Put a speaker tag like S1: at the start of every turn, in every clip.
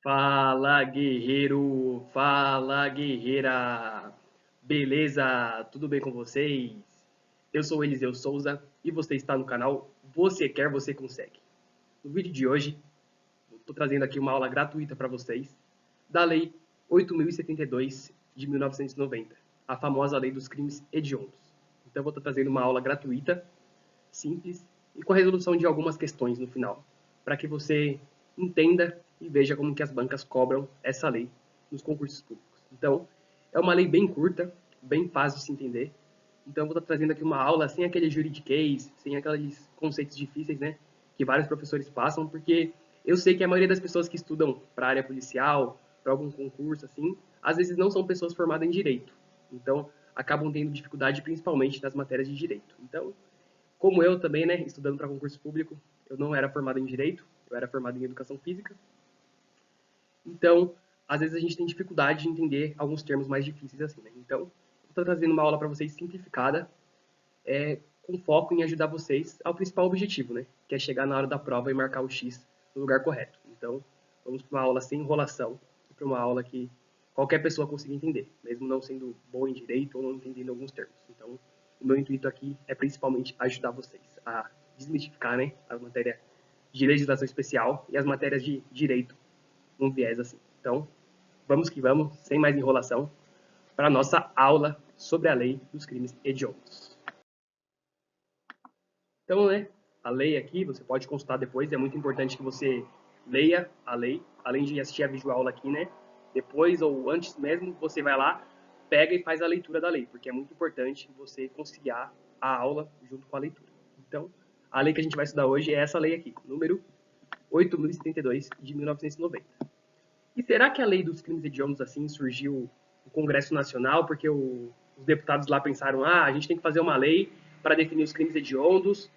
S1: Fala, guerreiro! Fala, guerreira! Beleza? Tudo bem com vocês? Eu sou Eliseu Souza e você está no canal Você Quer, Você Consegue. No vídeo de hoje, eu estou trazendo aqui uma aula gratuita para vocês da Lei 8.072 de 1990, a famosa Lei dos Crimes Hediondos. Então, eu vou estar trazendo uma aula gratuita, simples e com a resolução de algumas questões no final, para que você entenda e veja como que as bancas cobram essa lei nos concursos públicos. Então, é uma lei bem curta, bem fácil de se entender. Então, eu vou estar trazendo aqui uma aula sem aquele juridiquês, sem aqueles conceitos difíceis, né, que vários professores passam, porque eu sei que a maioria das pessoas que estudam para a área policial, para algum concurso, assim, às vezes não são pessoas formadas em direito. Então, acabam tendo dificuldade principalmente nas matérias de direito. Então, como eu também, né, estudando para concurso público, eu não era formado em direito, eu era formado em educação física. Então, às vezes a gente tem dificuldade de entender alguns termos mais difíceis assim, né? Então, eu estou trazendo uma aula para vocês simplificada, com foco em ajudar vocês ao principal objetivo, né? Que é chegar na hora da prova e marcar o X no lugar correto. Então, vamos para uma aula sem enrolação, para uma aula que qualquer pessoa consiga entender, mesmo não sendo bom em direito ou não entendendo alguns termos. Então, o meu intuito aqui é principalmente ajudar vocês a desmistificar, né, a matéria de legislação especial e as matérias de direito num viés assim. Então, vamos que vamos, sem mais enrolação, para a nossa aula sobre a lei dos crimes hediondos. Então, né, a lei aqui, você pode consultar depois, é muito importante que você leia a lei, além de assistir a videoaula aqui, né, depois ou antes mesmo, você vai lá, pega e faz a leitura da lei, porque é muito importante você conciliar a aula junto com a leitura. Então, a lei que a gente vai estudar hoje é essa lei aqui, número 8.072 de 1990. E será que a lei dos crimes hediondos assim surgiu no Congresso Nacional porque os deputados lá pensaram, a gente tem que fazer uma lei para definir os crimes hediondos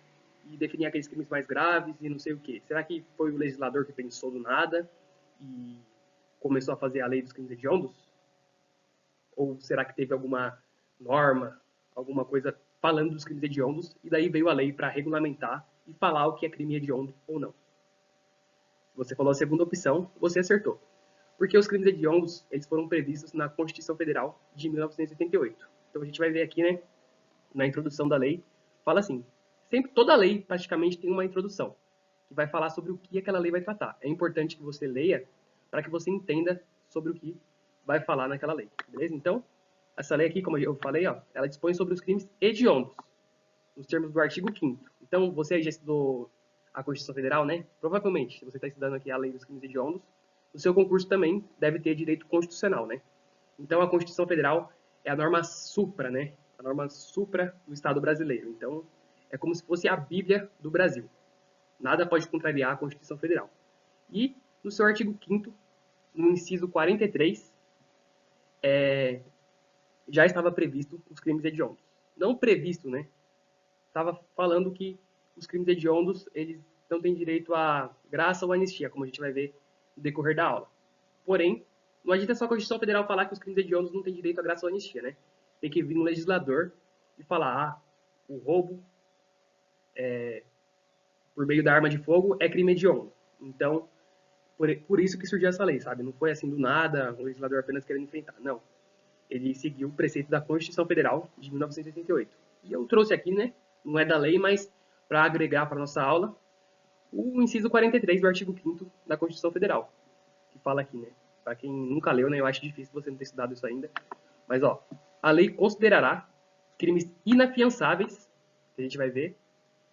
S1: e definir aqueles crimes mais graves e não sei o quê? Será que foi o legislador que pensou do nada e começou a fazer a lei dos crimes hediondos? Ou será que teve alguma norma, alguma coisa falando dos crimes hediondos e daí veio a lei para regulamentar e falar o que é crime hediondo ou não? Se você falou a segunda opção, você acertou. Porque os crimes hediondos, eles foram previstos na Constituição Federal de 1988. Então a gente vai ver aqui, né, na introdução da lei, fala assim, sempre toda lei praticamente tem uma introdução, que vai falar sobre o que aquela lei vai tratar. É importante que você leia para que você entenda sobre o que vai falar naquela lei, beleza? Então, essa lei aqui, como eu falei, ó, ela dispõe sobre os crimes hediondos, nos termos do artigo 5º. Então, você aí já estudou a Constituição Federal, né? Provavelmente, se você está estudando aqui a lei dos crimes hediondos, o seu concurso também deve ter direito constitucional, né? Então, a Constituição Federal é a norma supra, né? A norma supra do Estado brasileiro. Então, é como se fosse a Bíblia do Brasil. Nada pode contrariar a Constituição Federal. E, no seu artigo 5º, no inciso 43, já estava previsto os crimes hediondos. Não previsto, né? Estava falando que os crimes hediondos, eles não têm direito a graça ou anistia, como a gente vai ver no decorrer da aula. Porém, não adianta só a Constituição Federal falar que os crimes hediondos não têm direito a graça ou anistia, né? Tem que vir um legislador e falar, o roubo por meio da arma de fogo é crime hediondo. Então, por isso que surgiu essa lei, sabe? Não foi assim do nada, o legislador apenas querendo enfrentar. Não. Ele seguiu o preceito da Constituição Federal de 1988. E eu trouxe aqui, né? Não é da lei, mas para agregar para nossa aula, o inciso 43 do artigo 5º da Constituição Federal, que fala aqui, né? Para quem nunca leu, né? Eu acho difícil você não ter estudado isso ainda. Mas, ó, a lei considerará crimes inafiançáveis, que a gente vai ver,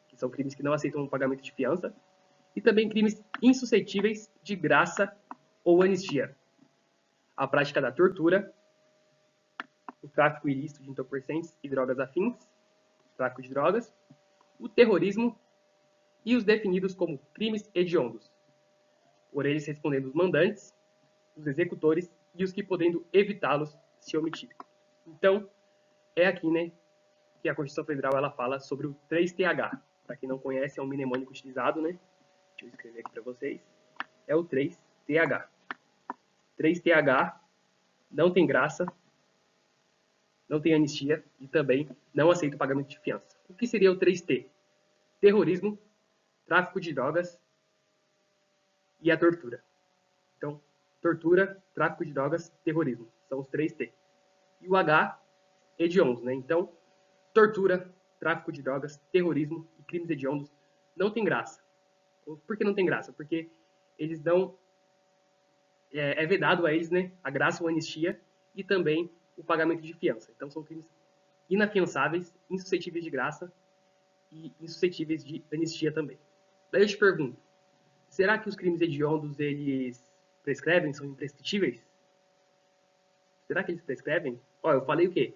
S1: que são crimes que não aceitam um pagamento de fiança, e também crimes insuscetíveis de graça ou anistia. A prática da tortura, o tráfico ilícito de entorpecentes e drogas afins, o tráfico de drogas, o terrorismo e os definidos como crimes hediondos, por eles respondendo os mandantes, os executores e os que podendo evitá-los se omitirem. Então, é aqui, né, que a Constituição Federal ela fala sobre o 3TH. Para quem não conhece, é um mnemônico utilizado, né? Deixa eu escrever aqui para vocês. É o 3TH. 3TH não tem graça, não tem anistia e também não aceita o pagamento de fiança. O que seria o 3T? Terrorismo, tráfico de drogas e a tortura. Então, tortura, tráfico de drogas, terrorismo. São os 3T. E o H, hediondos, né? Então, tortura, tráfico de drogas, terrorismo e crimes hediondos não tem graça. Por que não tem graça? Porque eles dão... É vedado a eles, né, a graça ou anistia e também o pagamento de fiança. Então, são crimes inafiançáveis, insuscetíveis de graça e insuscetíveis de anistia também. Daí eu te pergunto, será que os crimes hediondos, eles prescrevem, são imprescritíveis? Será que eles prescrevem? Ó, eu falei o quê?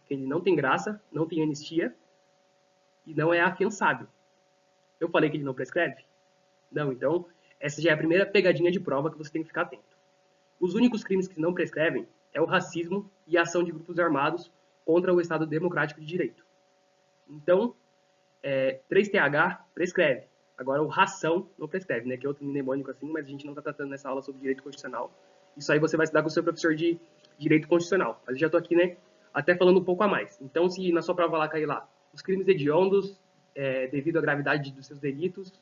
S1: Que ele não tem graça, não tem anistia e não é afiançável. Eu falei que ele não prescreve? Não, então essa já é a primeira pegadinha de prova que você tem que ficar atento. Os únicos crimes que não prescrevem é o racismo e a ação de grupos armados contra o Estado Democrático de Direito. Então, 3TH prescreve. Agora, o ração não prescreve, né? Que é outro mnemônico assim, mas a gente não está tratando nessa aula sobre direito constitucional. Isso aí você vai estudar com o seu professor de direito constitucional. Mas eu já estou aqui, né? Até falando um pouco a mais. Então, se na sua prova lá cair lá, os crimes hediondos, devido à gravidade dos seus delitos,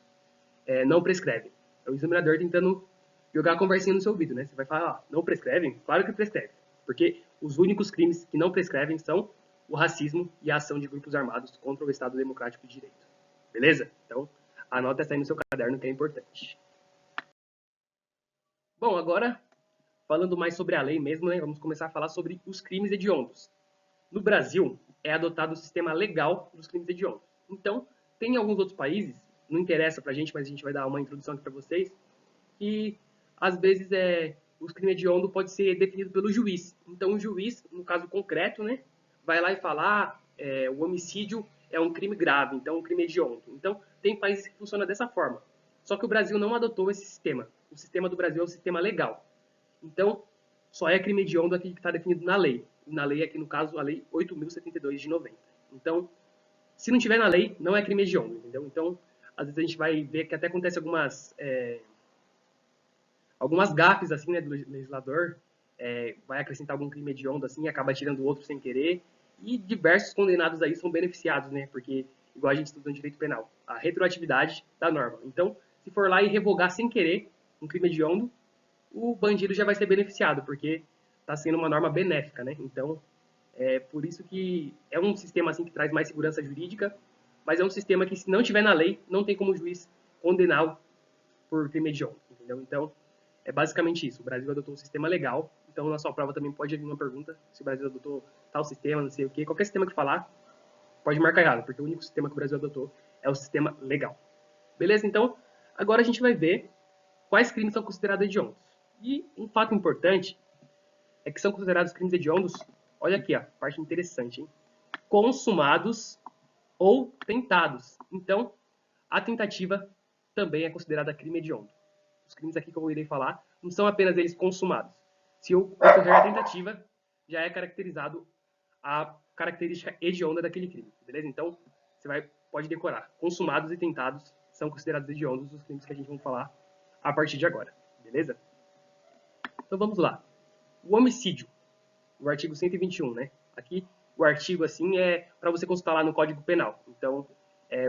S1: não prescrevem. É o examinador tentando jogar a conversinha no seu ouvido, né? Você vai falar, não prescrevem? Claro que prescreve. Porque os únicos crimes que não prescrevem são o racismo e a ação de grupos armados contra o Estado Democrático de Direito. Beleza? Então, anota essa aí no seu caderno que é importante. Bom, agora, falando mais sobre a lei mesmo, né? Vamos começar a falar sobre os crimes hediondos. No Brasil, é adotado o sistema legal dos crimes hediondos. Então, tem alguns outros países, não interessa pra gente, mas a gente vai dar uma introdução aqui pra vocês, que às vezes os crimes hediondos pode ser definido pelo juiz. Então, o juiz, no caso concreto, né, vai lá e falar o homicídio é um crime grave, então é um crime hediondo. Então, tem países que funcionam dessa forma. Só que o Brasil não adotou esse sistema. O sistema do Brasil é o sistema legal. Então, só é crime hediondo aqui que está definido na lei. Na lei aqui, no caso, a lei 8.072 de 90. Então, se não tiver na lei, não é crime hediondo, entendeu? Então, às vezes a gente vai ver que até acontece algumas gafes, assim, né, do legislador, vai acrescentar algum crime hediondo, assim, e acaba tirando outro sem querer, e diversos condenados aí são beneficiados, né, porque, igual a gente estuda no direito penal, a retroatividade da norma. Então, se for lá e revogar sem querer um crime hediondo, o bandido já vai ser beneficiado, porque está sendo uma norma benéfica, né? Então, por isso que é um sistema assim que traz mais segurança jurídica, mas é um sistema que, se não tiver na lei, não tem como o juiz condená-lo por crime hediondo, entendeu? Então, é basicamente isso. O Brasil adotou um sistema legal, então na sua prova também pode vir uma pergunta se o Brasil adotou tal sistema, não sei o quê. Qualquer sistema que falar, pode marcar errado, porque o único sistema que o Brasil adotou é o sistema legal. Beleza? Então, agora a gente vai ver quais crimes são considerados hediondos. E um fato importante é que são considerados crimes hediondos, olha aqui, ó, parte interessante, hein? Consumados ou tentados. Então, a tentativa também é considerada crime hediondo. Os crimes aqui que eu irei falar não são apenas eles consumados. Se ocorrer a tentativa, já é caracterizado a característica hedionda daquele crime, beleza? Então, você pode decorar. Consumados e tentados são considerados hediondos os crimes que a gente vai falar a partir de agora, beleza? Então vamos lá. O homicídio, o artigo 121, né? Aqui o artigo assim é para você consultar lá no Código Penal. Então,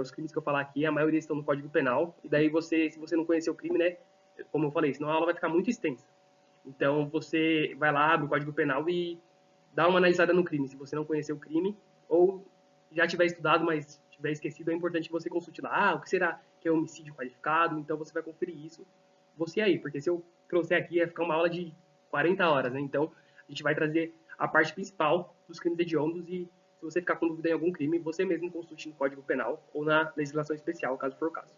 S1: os crimes que eu falar aqui, a maioria estão no Código Penal. E daí se você não conhecer o crime, né? Como eu falei, senão a aula vai ficar muito extensa. Então você vai lá, abre o Código Penal e dá uma analisada no crime. Se você não conhecer o crime ou já tiver estudado, mas tiver esquecido, é importante que você consulte lá. O que será que é homicídio qualificado? Então você vai conferir isso. Você aí, porque se eu trouxer aqui, ia ficar uma aula de 40 horas, né? Então, a gente vai trazer a parte principal dos crimes hediondos e se você ficar com dúvida em algum crime, você mesmo consulte no Código Penal ou na legislação especial, caso for o caso.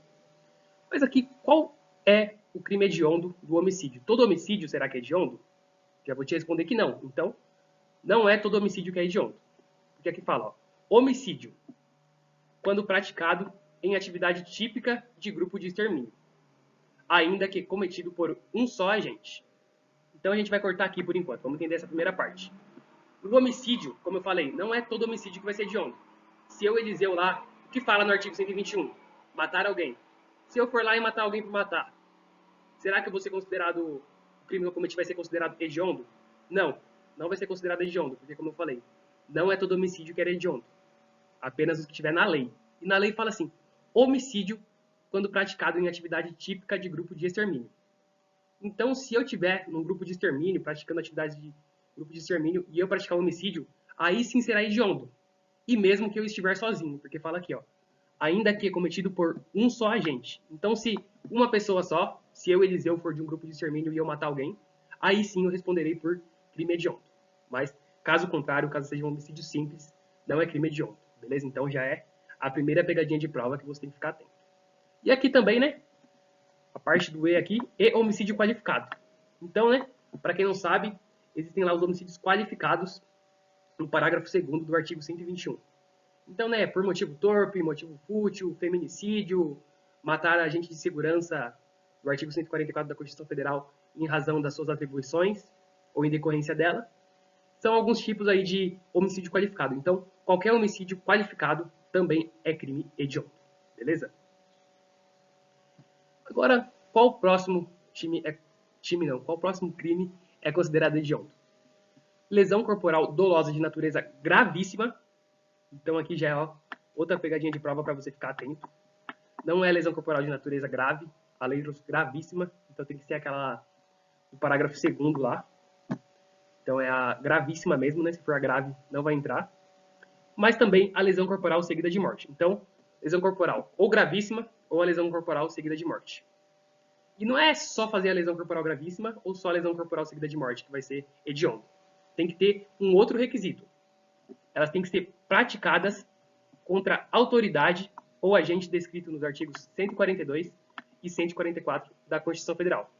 S1: Mas aqui, qual é o crime hediondo do homicídio? Todo homicídio será que é hediondo? Já vou te responder que não. Então, não é todo homicídio que é hediondo. Porque aqui fala, ó, homicídio, quando praticado em atividade típica de grupo de extermínio, ainda que cometido por um só agente. Então a gente vai cortar aqui por enquanto, vamos entender essa primeira parte. O homicídio, como eu falei, não é todo homicídio que vai ser hediondo. Se eu, Eliseu, lá, o que fala no artigo 121? Matar alguém. Se eu for lá e matar alguém por matar, será que eu vou ser considerado, o crime que eu cometi vai ser considerado hediondo? Não, não vai ser considerado hediondo, porque como eu falei, não é todo homicídio que é hediondo. Apenas os que estiver na lei. E na lei fala assim, homicídio quando praticado em atividade típica de grupo de extermínio. Então, se eu tiver num grupo de extermínio, praticando atividades de grupo de extermínio, e eu praticar um homicídio, aí sim será hediondo. E mesmo que eu estiver sozinho, porque fala aqui, ó, ainda que é cometido por um só agente. Então, se uma pessoa só, se eu, Eliseu, for de um grupo de extermínio e eu matar alguém, aí sim eu responderei por crime hediondo. Mas, caso contrário, caso seja um homicídio simples, não é crime hediondo, beleza? Então já é a primeira pegadinha de prova que você tem que ficar atento. E aqui também, né, a parte do E aqui, e homicídio qualificado. Então, né, para quem não sabe, existem lá os homicídios qualificados no parágrafo 2º do artigo 121. Então, né, por motivo torpe, motivo fútil, feminicídio, matar agente de segurança do artigo 144 da Constituição Federal em razão das suas atribuições ou em decorrência dela, são alguns tipos aí de homicídio qualificado. Então, qualquer homicídio qualificado também é crime hediondo, beleza? Agora, qual próximo qual próximo crime é considerado hediondo? Lesão corporal dolosa de natureza gravíssima. Então aqui já é outra pegadinha de prova para você ficar atento. Não é lesão corporal de natureza grave, a lei gravíssima. Então tem que ser aquela do parágrafo 2º lá. Então é a gravíssima mesmo, né? Se for a grave, não vai entrar. Mas também a lesão corporal seguida de morte. Então, lesão corporal ou gravíssima ou a lesão corporal seguida de morte. E não é só fazer a lesão corporal gravíssima ou só a lesão corporal seguida de morte que vai ser hediondo. Tem que ter um outro requisito. Elas têm que ser praticadas contra autoridade ou agente descrito nos artigos 142 e 144 da Constituição Federal.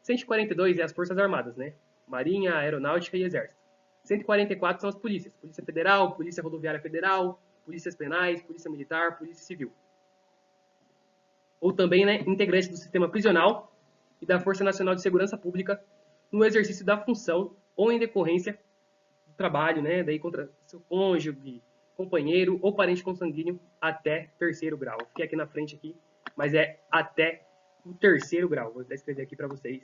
S1: 142 é as Forças Armadas, né? Marinha, Aeronáutica e Exército. 144 são as polícias. Polícia Federal, Polícia Rodoviária Federal, Polícias Penais, Polícia Militar, Polícia Civil. Ou também, né, integrantes do sistema prisional e da Força Nacional de Segurança Pública no exercício da função ou em decorrência do trabalho, né, daí contra seu cônjuge, companheiro ou parente consanguíneo até 3º grau. Fiquei aqui na frente aqui, mas é até o 3º grau. Vou até escrever aqui para vocês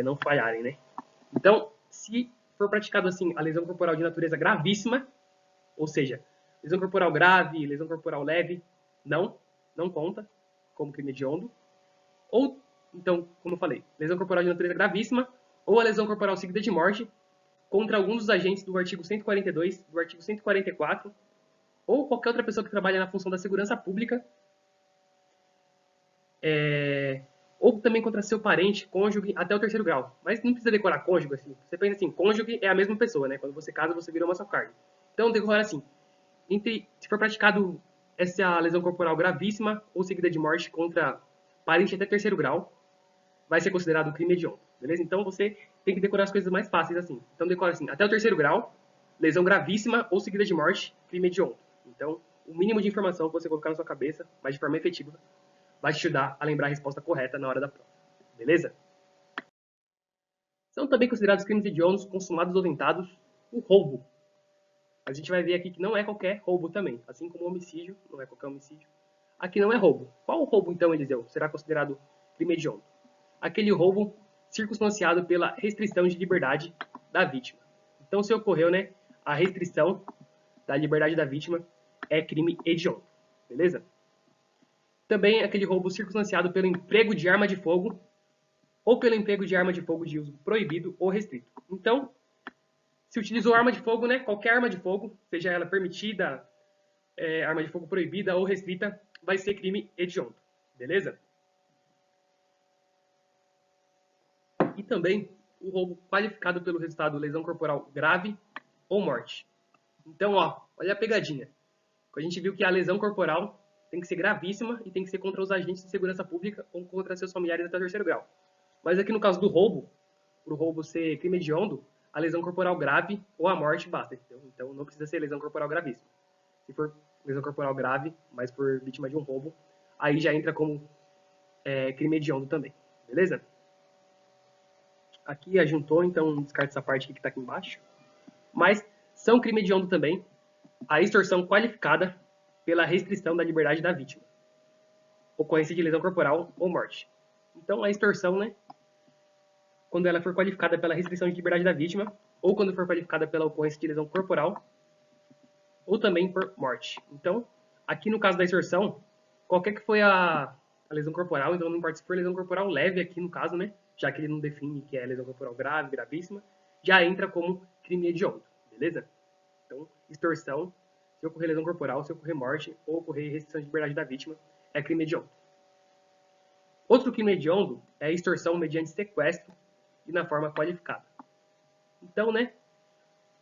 S1: não falharem, né? Então, se for praticado assim a lesão corporal de natureza gravíssima, ou seja, lesão corporal grave, lesão corporal leve, não conta como crime hediondo. Ou, então, como eu falei, lesão corporal de natureza gravíssima ou a lesão corporal seguida de morte contra algum dos agentes do artigo 142, do artigo 144, ou qualquer outra pessoa que trabalha na função da segurança pública, ou também contra seu parente, cônjuge, até o 3º grau. Mas não precisa decorar cônjuge, assim. Você pensa assim, cônjuge é a mesma pessoa, né? Quando você casa, você vira uma só carne. Então, decora assim, se for praticado essa lesão corporal gravíssima ou seguida de morte contra parente até 3º grau, vai ser considerado crime hediondo, beleza? Então, você tem que decorar as coisas mais fáceis assim. Então, decora assim, até o 3º grau, lesão gravíssima ou seguida de morte, crime hediondo. Então, o mínimo de informação que você colocar na sua cabeça, mas de forma efetiva, vai te ajudar a lembrar a resposta correta na hora da prova, beleza? São também considerados crimes hediondos consumados ou tentados o roubo. A gente vai ver aqui que não é qualquer roubo também, assim como o homicídio, não é qualquer homicídio. Aqui não é roubo. Qual o roubo, então, Eliseu, será considerado crime hediondo? Aquele roubo circunstanciado pela restrição de liberdade da vítima. Então, se ocorreu, né, a restrição da liberdade da vítima, é crime hediondo, beleza? Também aquele roubo circunstanciado pelo emprego de arma de fogo ou pelo emprego de arma de fogo de uso proibido ou restrito. Então, se utilizou arma de fogo, né, qualquer arma de fogo, seja ela permitida, arma de fogo proibida ou restrita, vai ser crime hediondo, beleza? E também o roubo qualificado pelo resultado lesão corporal grave ou morte. Então, ó, olha a pegadinha. A gente viu que a lesão corporal tem que ser gravíssima e tem que ser contra os agentes de segurança pública ou contra seus familiares até o 3º grau. Mas aqui no caso do roubo, para o roubo ser crime hediondo, a lesão corporal grave ou a morte basta, entendeu? Então não precisa ser lesão corporal gravíssima. Se for lesão corporal grave, mas por vítima de um roubo, aí já entra como crime hediondo também, beleza? Aqui ajuntou, então descarta essa parte aqui que está aqui embaixo. Mas são crime hediondo também a extorsão qualificada pela restrição da liberdade da vítima, ocorrência de lesão corporal ou morte. Então, a extorsão, né, quando ela for qualificada pela restrição de liberdade da vítima, ou quando for qualificada pela ocorrência de lesão corporal, ou também por morte. Então, aqui no caso da extorsão, qualquer que foi a lesão corporal, então não importa se for lesão corporal leve aqui no caso, né, já que ele não define que é lesão corporal grave, gravíssima, já entra como crime hediondo, beleza? Então, extorsão, se ocorrer lesão corporal, se ocorrer morte ou ocorrer restrição de liberdade da vítima, é crime hediondo. Outro crime hediondo é a extorsão mediante sequestro e na forma qualificada. Então, né,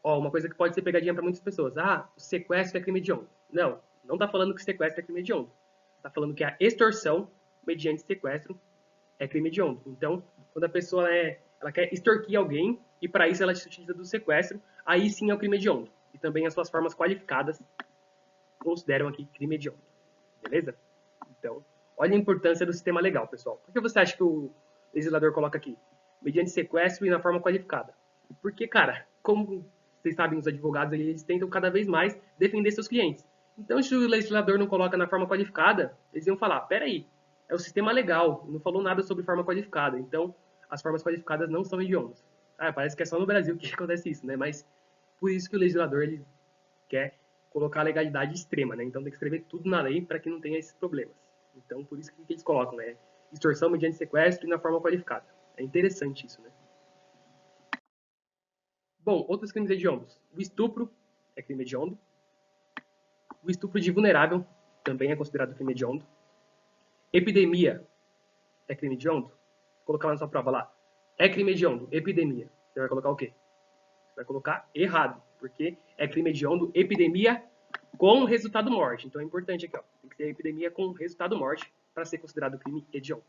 S1: uma coisa que pode ser pegadinha para muitas pessoas. Ah, o sequestro é crime hediondo. Não, não está falando que sequestro é crime hediondo. Está falando que a extorsão mediante sequestro é crime hediondo. Então, quando a pessoa ela quer extorquir alguém e para isso ela se utiliza do sequestro, aí sim é o crime hediondo. E também as suas formas qualificadas consideram aqui crime hediondo. Beleza? Então, olha a importância do sistema legal, pessoal. Por que você acha que o legislador coloca aqui? Mediante sequestro e na forma qualificada. Porque, cara, como vocês sabem, os advogados eles tentam cada vez mais defender seus clientes. Então, se o legislador não coloca na forma qualificada, eles iam falar, peraí, é o sistema legal, não falou nada sobre forma qualificada. Então, as formas qualificadas não são hediondas. Ah, parece que é só no Brasil que acontece isso, né? Mas por isso que o legislador ele quer colocar a legalidade extrema, né? Então tem que escrever tudo na lei para que não tenha esses problemas. Então por isso que eles colocam, né? Extorsão mediante sequestro e na forma qualificada. É interessante isso, né? Bom, outros crimes hediondos. O estupro é crime hediondo. O estupro de vulnerável também é considerado crime hediondo. Epidemia é crime hediondo. Vou colocar lá na sua prova lá. É crime hediondo, epidemia. Você vai colocar o quê? Você vai colocar errado, porque é crime hediondo, epidemia com resultado morte. Então é importante aqui, ó. Tem que ser epidemia com resultado morte para ser considerado crime hediondo.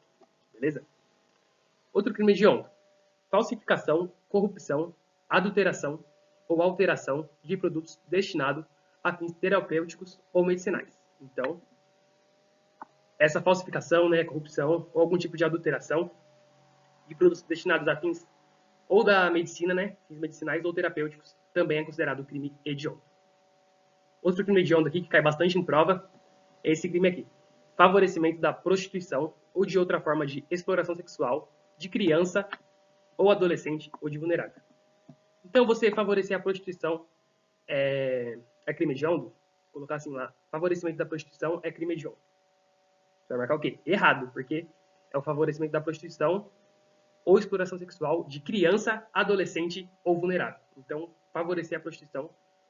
S1: Beleza? Outro crime hediondo. Falsificação, corrupção, adulteração ou alteração de produtos destinados a fins terapêuticos ou medicinais. Então, essa falsificação, né, corrupção ou algum tipo de adulteração de produtos destinados a fins ou da medicina, né, fins medicinais ou terapêuticos, também é considerado crime hediondo. Outro crime hediondo aqui que cai bastante em prova é esse crime aqui. Favorecimento da prostituição ou de outra forma de exploração sexual de criança ou adolescente ou de vulnerável. Então, você favorecer a prostituição é crime hediondo? Vou colocar assim lá. Favorecimento da prostituição é crime hediondo. Você vai marcar o quê? Errado, porque é o favorecimento da prostituição ou exploração sexual de criança, adolescente ou vulnerável. Então, favorecer a prostituição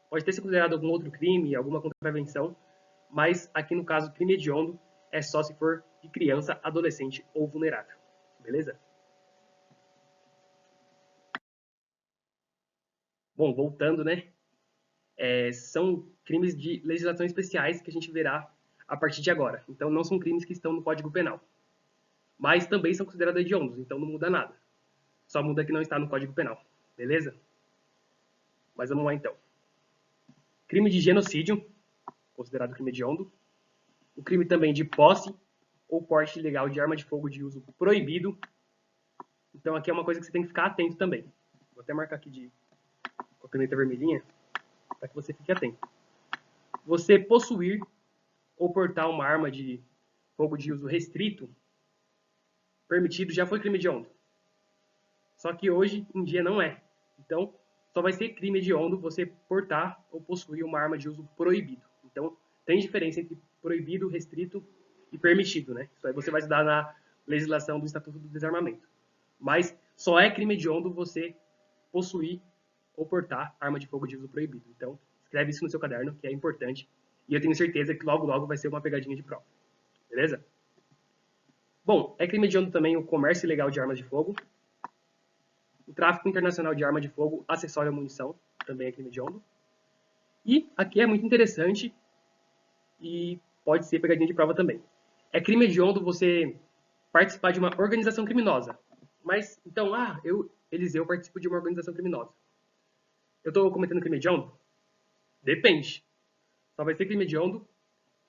S1: pode ter se considerado algum outro crime, alguma contravenção, mas aqui no caso, crime hediondo é só se for de criança, adolescente ou vulnerável. Beleza? Bom, voltando, né? São crimes de legislação especiais que a gente verá a partir de agora. Então, não são crimes que estão no Código Penal. Mas também são considerados hediondos, então não muda nada. Só muda que não está no Código Penal. Beleza? Mas vamos lá, então. Crime de genocídio, considerado crime hediondo. O crime também de posse ou porte ilegal de arma de fogo de uso proibido. Então, aqui é uma coisa que você tem que ficar atento também. Vou até marcar aqui com a caneta vermelhinha, para que você fique atento. Você possuir ou portar uma arma de fogo de uso restrito, permitido, já foi crime hediondo. Só que hoje em dia não é. Então, só vai ser crime hediondo você portar ou possuir uma arma de uso proibido. Então, tem diferença entre proibido, restrito e permitido, né? Isso aí você vai estudar na legislação do Estatuto do Desarmamento. Mas só é crime hediondo você possuir ou portar arma de fogo de uso proibido. Então, escreve isso no seu caderno, que é importante. E eu tenho certeza que logo, logo vai ser uma pegadinha de prova. Beleza? Bom, é crime hediondo também o comércio ilegal de armas de fogo. O tráfico internacional de arma de fogo, acessório à munição, também é crime hediondo. E aqui é muito interessante e pode ser pegadinha de prova também. É crime hediondo você participar de uma organização criminosa. Mas, então, Eliseu, participo de uma organização criminosa. Eu estou cometendo crime hediondo? Depende. Só vai ser crime hediondo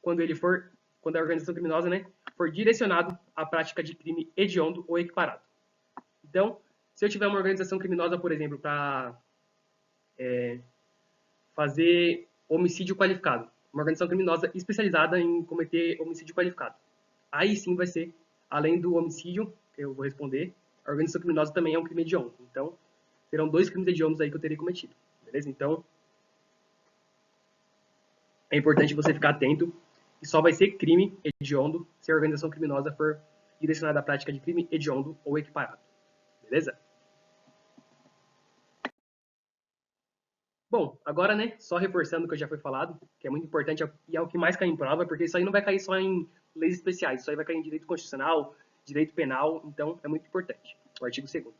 S1: quando a organização criminosa, né, for direcionado à prática de crime hediondo ou equiparado. Então, se eu tiver uma organização criminosa, por exemplo, para fazer homicídio qualificado, uma organização criminosa especializada em cometer homicídio qualificado, aí sim vai ser, além do homicídio, que eu vou responder, a organização criminosa também é um crime hediondo. Então, serão 2 crimes hediondos aí que eu terei cometido. Beleza? Então, é importante você ficar atento que só vai ser crime hediondo se a organização criminosa for direcionada à prática de crime hediondo ou equiparado. beleza? Bom, agora, né, só reforçando o que eu já foi falado, que é muito importante e é o que mais cai em prova, porque isso aí não vai cair só em leis especiais, isso aí vai cair em direito constitucional, direito penal, então é muito importante. O artigo 2º.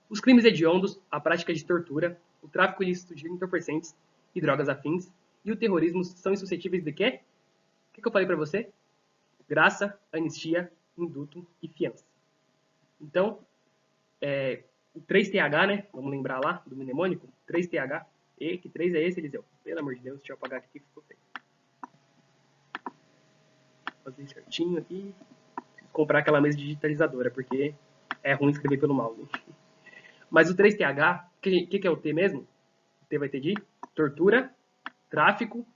S1: Os crimes hediondos, a prática de tortura, o tráfico ilícito de entorpecentes e drogas afins e o terrorismo são insuscetíveis de quê? O que eu falei para você? Graça, anistia, induto e fiança. Então, o 3TH, né? Vamos lembrar lá do mnemônico? 3TH. E que 3 é esse, Eliseu? Pelo amor de Deus, deixa eu apagar aqui que ficou feio. Vou fazer certinho aqui. Preciso comprar aquela mesa digitalizadora, porque é ruim escrever pelo mouse. Mas o 3TH, o que é o T mesmo? O T vai ter de tortura, tráfico,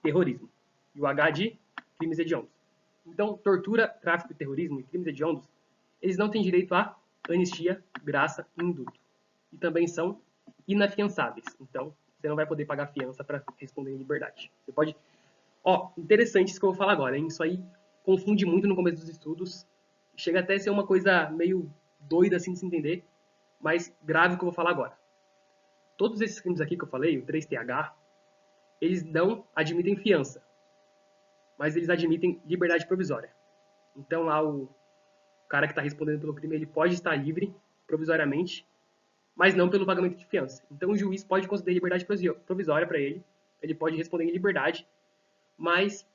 S1: terrorismo. E o H de crimes hediondos. Então, tortura, tráfico e terrorismo e crimes hediondos, eles não têm direito a anistia, graça e induto. E também são inafiançáveis. Então, você não vai poder pagar fiança para responder em liberdade. Você pode... interessante isso que eu vou falar agora, hein? Isso aí confunde muito no começo dos estudos. Chega até a ser uma coisa meio doida assim de se entender, mas grave o que eu vou falar agora. Todos esses crimes aqui que eu falei, o 3TH, eles não admitem fiança, mas eles admitem liberdade provisória. Então lá o cara que está respondendo pelo crime, ele pode estar livre provisoriamente, mas não pelo pagamento de fiança. Então o juiz pode conceder liberdade provisória para ele, ele pode responder em liberdade, mas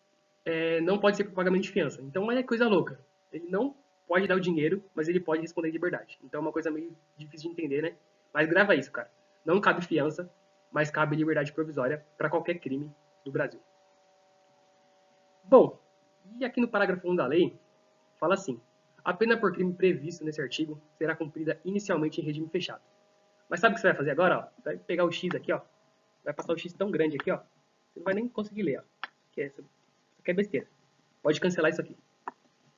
S1: não pode ser por pagamento de fiança. Então é coisa louca. Ele não pode dar o dinheiro, mas ele pode responder em liberdade. Então é uma coisa meio difícil de entender, né? Mas grava isso, cara. Não cabe fiança, mas cabe liberdade provisória para qualquer crime do Brasil. Bom, e aqui no parágrafo 1 da lei, fala assim: a pena por crime previsto nesse artigo será cumprida inicialmente em regime fechado. Mas sabe o que você vai fazer agora? Ó? Vai pegar o X aqui, ó. Vai passar o X tão grande aqui, ó. Você não vai nem conseguir ler, ó. Isso aqui é besteira. Pode cancelar isso aqui.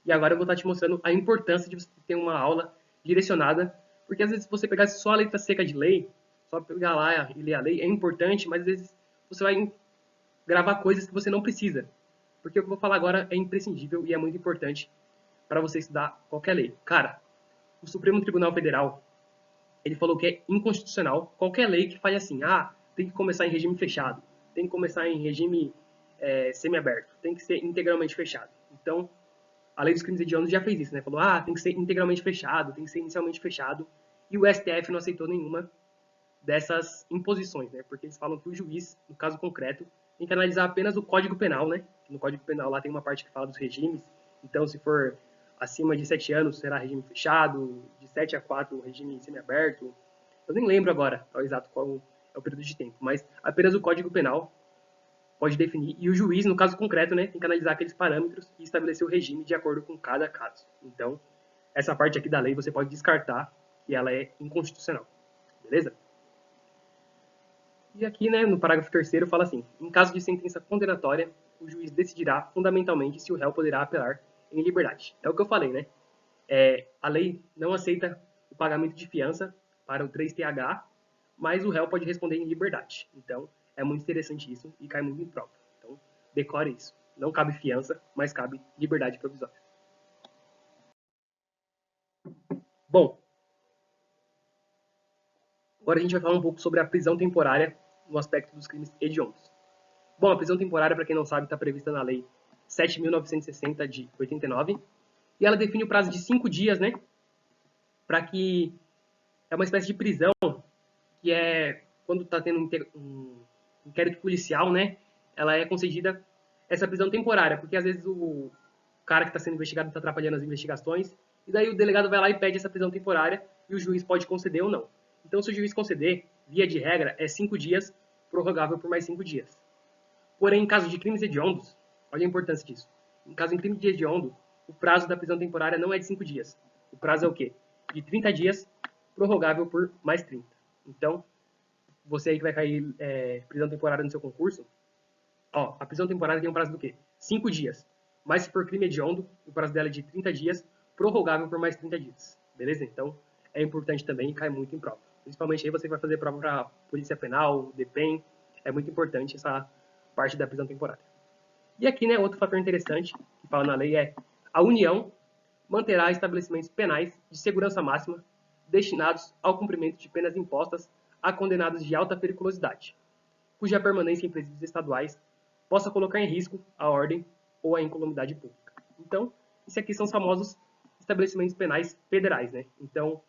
S1: E agora eu vou estar te mostrando a importância de você ter uma aula direcionada, porque às vezes se você pegar só a letra seca de lei, só pegar lá e ler a lei, é importante, mas às vezes você vai gravar coisas que você não precisa. Porque o que eu vou falar agora é imprescindível e é muito importante para você estudar qualquer lei. Cara, o Supremo Tribunal Federal, ele falou que é inconstitucional qualquer lei que fale assim, tem que começar em regime fechado, tem que começar em regime semiaberto, tem que ser integralmente fechado. Então, a lei dos crimes hediondos já fez isso, né? Falou, tem que ser integralmente fechado, tem que ser inicialmente fechado, e o STF não aceitou nenhuma dessas imposições, né? Porque eles falam que o juiz, no caso concreto, tem que analisar apenas o Código Penal, né? No Código Penal lá tem uma parte que fala dos regimes, então se for acima de 7 anos será regime fechado, de 7 a 4 regime semiaberto. Eu nem lembro agora ao exato qual é o período de tempo, mas apenas o Código Penal pode definir, e o juiz, no caso concreto, né, tem que analisar aqueles parâmetros e estabelecer o regime de acordo com cada caso. Então, essa parte aqui da lei você pode descartar que ela é inconstitucional, beleza? E aqui, né, no parágrafo 3º fala assim: em caso de sentença condenatória, o juiz decidirá fundamentalmente se o réu poderá apelar em liberdade. É o que eu falei, né? A lei não aceita o pagamento de fiança para o 3TH, mas o réu pode responder em liberdade. Então, é muito interessante isso e cai muito em prova. Então, decore isso. Não cabe fiança, mas cabe liberdade provisória. Bom, agora a gente vai falar um pouco sobre a prisão temporária no aspecto dos crimes hediondos. Bom, a prisão temporária, para quem não sabe, está prevista na Lei 7.960 de 89, e ela define o prazo de 5 dias, né, para que é uma espécie de prisão que é quando está tendo um inquérito policial, né, ela é concedida essa prisão temporária, porque às vezes o cara que está sendo investigado está atrapalhando as investigações, e daí o delegado vai lá e pede essa prisão temporária, e o juiz pode conceder ou não. Então, se o juiz conceder, via de regra, é 5 dias, prorrogável por mais 5 dias. Porém, em caso de crimes hediondos, olha a importância disso. Em caso de crime de hediondo, o prazo da prisão temporária não é de 5 dias. O prazo é o quê? De 30 dias, prorrogável por mais 30. Então, você aí que vai cair prisão temporária no seu concurso, a prisão temporária tem um prazo do quê? 5 dias. Mas se for crime hediondo, o prazo dela é de 30 dias, prorrogável por mais 30 dias. Beleza? Então, é importante também e cai muito em prova. Principalmente aí você vai fazer prova para Polícia Penal, DPEM, é muito importante essa parte da prisão temporária. E aqui, né, outro fator interessante que fala na lei é: a União manterá estabelecimentos penais de segurança máxima destinados ao cumprimento de penas impostas a condenados de alta periculosidade, cuja permanência em presídios estaduais possa colocar em risco a ordem ou a incolumidade pública. Então, isso aqui são os famosos estabelecimentos penais federais, né? Então,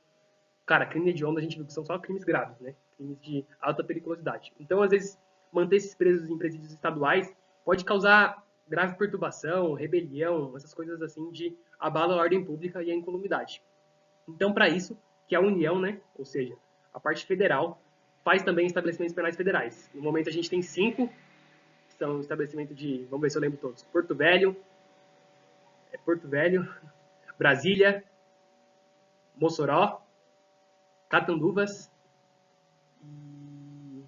S1: cara, crime hediondo a gente viu que são só crimes graves, né? Crimes de alta periculosidade. Então, às vezes, manter esses presos em presídios estaduais pode causar grave perturbação, rebelião, essas coisas assim de abalo à ordem pública e à incolumidade. Então, para isso, que a União, né, ou seja, a parte federal, faz também estabelecimentos penais federais. No momento a gente tem 5, que são estabelecimentos de, vamos ver se eu lembro todos, Porto Velho, Brasília, Mossoró, Catanduvas e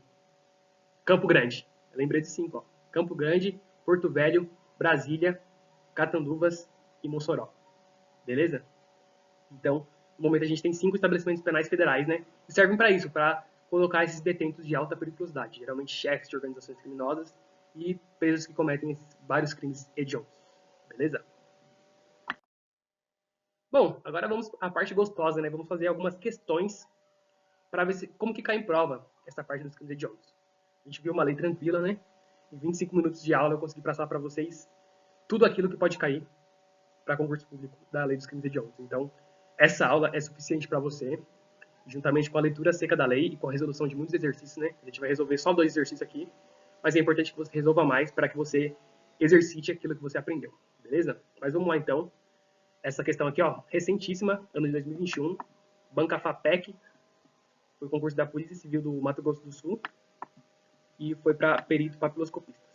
S1: Campo Grande. Eu lembrei de 5, ó. Campo Grande, Porto Velho, Brasília, Catanduvas e Mossoró. Beleza? Então, no momento a gente tem 5 estabelecimentos penais federais, né? Que servem para isso, para colocar esses detentos de alta periculosidade, geralmente chefes de organizações criminosas e presos que cometem vários crimes hediondos. Beleza? Bom, agora vamos à parte gostosa, né? Vamos fazer algumas questões para ver como que cai em prova essa parte dos crimes hediondos. A gente viu uma lei tranquila, né? Em 25 minutos de aula eu consegui passar para vocês tudo aquilo que pode cair para concurso público da lei dos crimes hediondos. Então, essa aula é suficiente para você, juntamente com a leitura seca da lei e com a resolução de muitos exercícios, né? A gente vai resolver só 2 exercícios aqui, mas é importante que você resolva mais para que você exercite aquilo que você aprendeu, beleza? Mas vamos lá então. Essa questão aqui, ó, recentíssima, ano de 2021, Banca FAPEC, foi concurso da Polícia Civil do Mato Grosso do Sul e foi para perito papiloscopistas.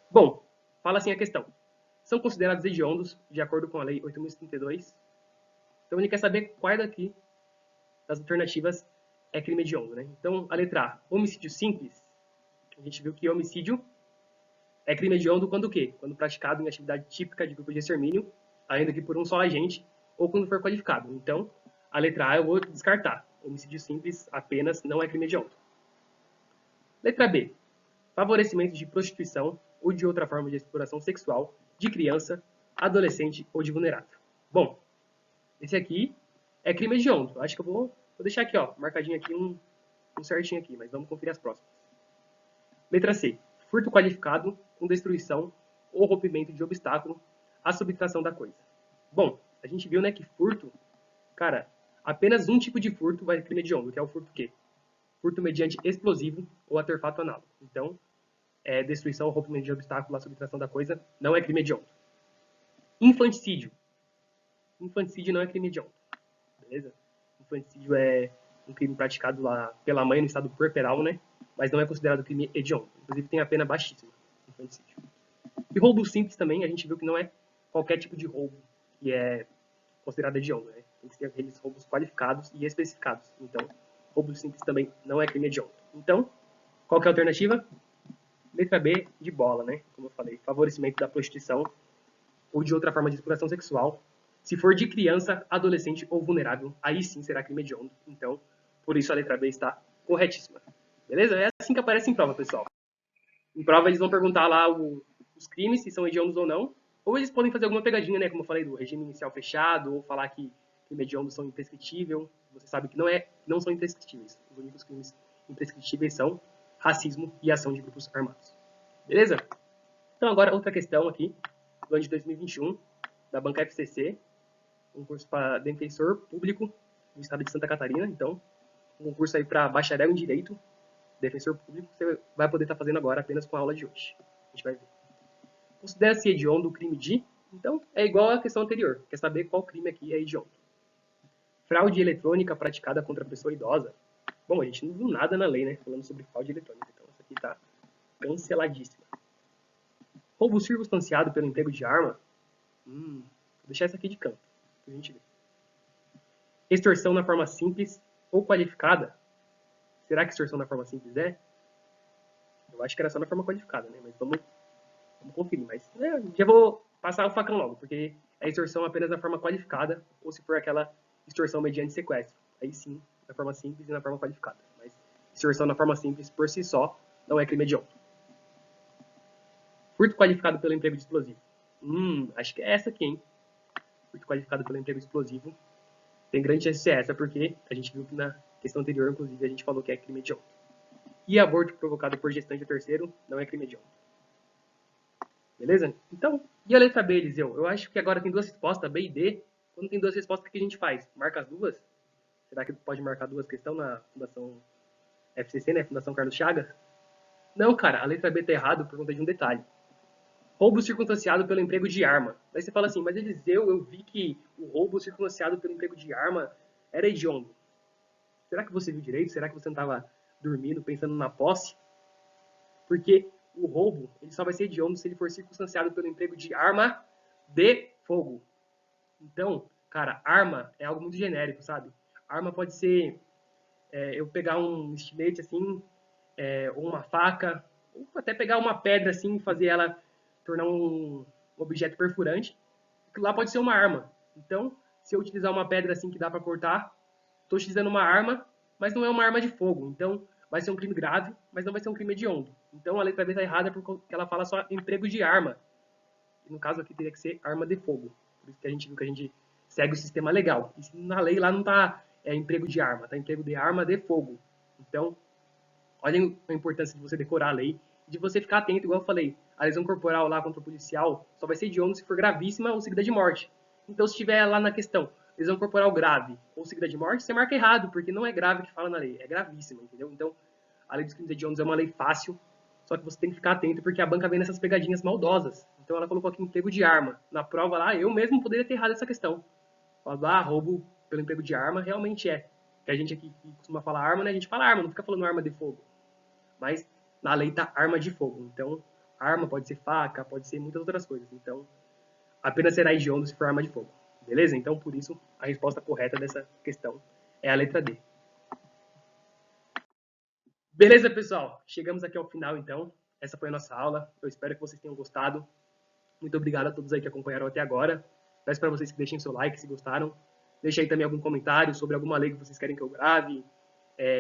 S1: Bom, fala assim a questão. São considerados hediondos de acordo com a Lei 8.032. Então ele quer saber qual daqui das alternativas é crime hediondo, né? Então a letra A, homicídio simples. A gente viu que homicídio é crime hediondo quando o quê? Quando praticado em atividade típica de grupo de extermínio, ainda que por um só agente, ou quando for qualificado. Então, a letra A eu vou descartar. Homicídio simples apenas não é crime hediondo. Letra B. Favorecimento de prostituição ou de outra forma de exploração sexual de criança, adolescente ou de vulnerável. Bom, esse aqui é crime hediondo. Acho que eu vou deixar aqui, ó, marcadinho aqui, um certinho aqui, mas vamos conferir as próximas. Letra C. Furto qualificado com destruição ou rompimento de obstáculo à subtração da coisa. Bom, a gente viu, né, que furto, cara, apenas um tipo de furto vai ser crime hediondo, que é o furto quê? Furto mediante explosivo ou artefato análogo. Então, destruição ou rompimento de obstáculo à subtração da coisa não é crime hediondo. Infanticídio. Infanticídio não é crime hediondo, beleza? Infanticídio é um crime praticado lá pela mãe no estado puerperal, né? Mas não é considerado crime hediondo. Inclusive tem a pena baixíssima, infanticídio. E roubo simples também, a gente viu que não é qualquer tipo de roubo que é considerado hediondo, né? Tem que ser aqueles roubos qualificados e especificados. Então, roubo simples também não é crime hediondo. Então, qual que é a alternativa? Letra B, de bola, né? Como eu falei, favorecimento da prostituição ou de outra forma de exploração sexual. Se for de criança, adolescente ou vulnerável, aí sim será crime hediondo. Então, por isso a letra B está corretíssima. Beleza? É assim que aparece em prova, pessoal. Em prova eles vão perguntar lá os crimes, se são hediondos ou não. Ou eles podem fazer alguma pegadinha, né? Como eu falei, do regime inicial fechado, ou falar que crimes hediondos são imprescritíveis. Você sabe que não são imprescritíveis. Os únicos crimes imprescritíveis são racismo e ação de grupos armados. Beleza? Então agora outra questão aqui, do ano de 2021, da Banca FCC, um concurso para defensor público do estado de Santa Catarina. Então, um concurso aí para bacharel em Direito, defensor público, você vai poder estar fazendo agora apenas com a aula de hoje. A gente vai ver. Considera-se hediondo o crime de... Então, é igual à questão anterior. Quer saber qual crime aqui é hediondo. Fraude eletrônica praticada contra a pessoa idosa. Bom, a gente não viu nada na lei, né? Falando sobre fraude eletrônica. Então, isso aqui está canceladíssimo. Roubo circunstanciado pelo emprego de arma. Vou deixar essa aqui de canto, pra gente ver. Extorsão na forma simples ou qualificada. Será que extorsão na forma simples é? Eu acho que era só na forma qualificada, né? Mas vamos conferir. Mas já vou passar o facão logo, porque a extorsão apenas na forma qualificada, ou se for aquela extorsão mediante sequestro. Aí sim, na forma simples e na forma qualificada. Mas extorsão na forma simples, por si só, não é crime hediondo. Furto qualificado pelo emprego de explosivo. Acho que é essa aqui, hein? Furto qualificado pelo emprego explosivo tem grande chance de ser essa, porque a gente viu que na questão anterior, inclusive, a gente falou que é crime hediondo. E aborto provocado por gestante do terceiro não é crime hediondo. Beleza? Então, e a letra B, Eliseu? Eu acho que agora tem duas respostas, B e D. Quando tem duas respostas, o que a gente faz? Marca as duas? Será que pode marcar duas questões na Fundação FCC, né? Fundação Carlos Chagas? Não, cara, a letra B tá errado por conta de um detalhe. Roubo circunstanciado pelo emprego de arma. Daí você fala assim, mas Eliseu, eu vi que o roubo circunstanciado pelo emprego de arma era hediondo. Será que você viu direito? Será que você não estava dormindo, pensando na posse? Porque o roubo ele só vai ser hediondo se ele for circunstanciado pelo emprego de arma de fogo. Então, cara, arma é algo muito genérico, sabe? Arma pode ser eu pegar um estilete assim, ou uma faca, ou até pegar uma pedra assim e fazer ela tornar um objeto perfurante. Aquilo lá pode ser uma arma. Então, se eu utilizar uma pedra assim que dá para cortar, estou utilizando uma arma, mas não é uma arma de fogo. Então, vai ser um crime grave, mas não vai ser um crime hediondo. Então, a letra B está errada porque ela fala só emprego de arma. E no caso aqui teria que ser arma de fogo. Por isso que a gente viu que a gente segue o sistema legal. E na lei lá não está emprego de arma, está emprego de arma de fogo. Então, olhem a importância de você decorar a lei, de você ficar atento, igual eu falei. A lesão corporal lá contra o policial só vai ser hediondo se for gravíssima ou seguida de morte. Então, se tiver lá na questão lesão corporal grave ou seguida de morte, você marca errado, porque não é grave que fala na lei, é gravíssima, entendeu? Então, a lei dos crimes hediondos é uma lei fácil, só que você tem que ficar atento, porque a banca vem nessas pegadinhas maldosas. Então, ela colocou aqui emprego de arma. Na prova lá, eu mesmo poderia ter errado essa questão. Falar, roubo pelo emprego de arma, realmente é. Que a gente aqui costuma falar arma, né? A gente fala arma, não fica falando arma de fogo. Mas na lei tá arma de fogo. Então, arma pode ser faca, pode ser muitas outras coisas. Então, apenas será hediondo se for arma de fogo. Beleza? Então, por isso, a resposta correta dessa questão é a letra D. Beleza, pessoal? Chegamos aqui ao final, então. Essa foi a nossa aula. Eu espero que vocês tenham gostado. Muito obrigado a todos aí que acompanharam até agora. Peço para vocês que deixem seu like se gostaram. Deixe aí também algum comentário sobre alguma lei que vocês querem que eu grave.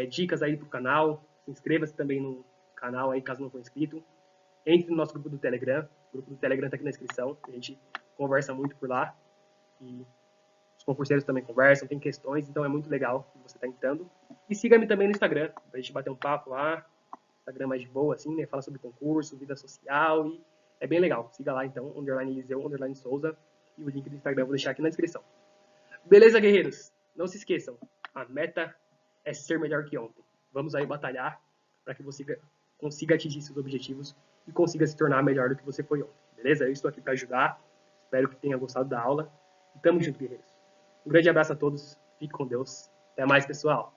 S1: Dicas aí pro canal. Inscreva-se também no canal aí, caso não for inscrito. Entre no nosso grupo do Telegram. O grupo do Telegram tá aqui na descrição. A gente conversa muito por lá. E os concurseiros também conversam, tem questões, então é muito legal que você tá entrando. E siga-me também no Instagram, pra gente bater um papo lá. Instagram mais de boa, assim, né? Fala sobre concurso, vida social e é bem legal. Siga lá então, underline Eliseu, underline Souza. E o link do Instagram eu vou deixar aqui na descrição. Beleza, guerreiros? Não se esqueçam, a meta é ser melhor que ontem. Vamos aí batalhar para que você consiga atingir seus objetivos e consiga se tornar melhor do que você foi ontem. Beleza? Eu estou aqui para ajudar. Espero que tenha gostado da aula. E tamo junto, guerreiros. Um grande abraço a todos. Fique com Deus. Até mais, pessoal.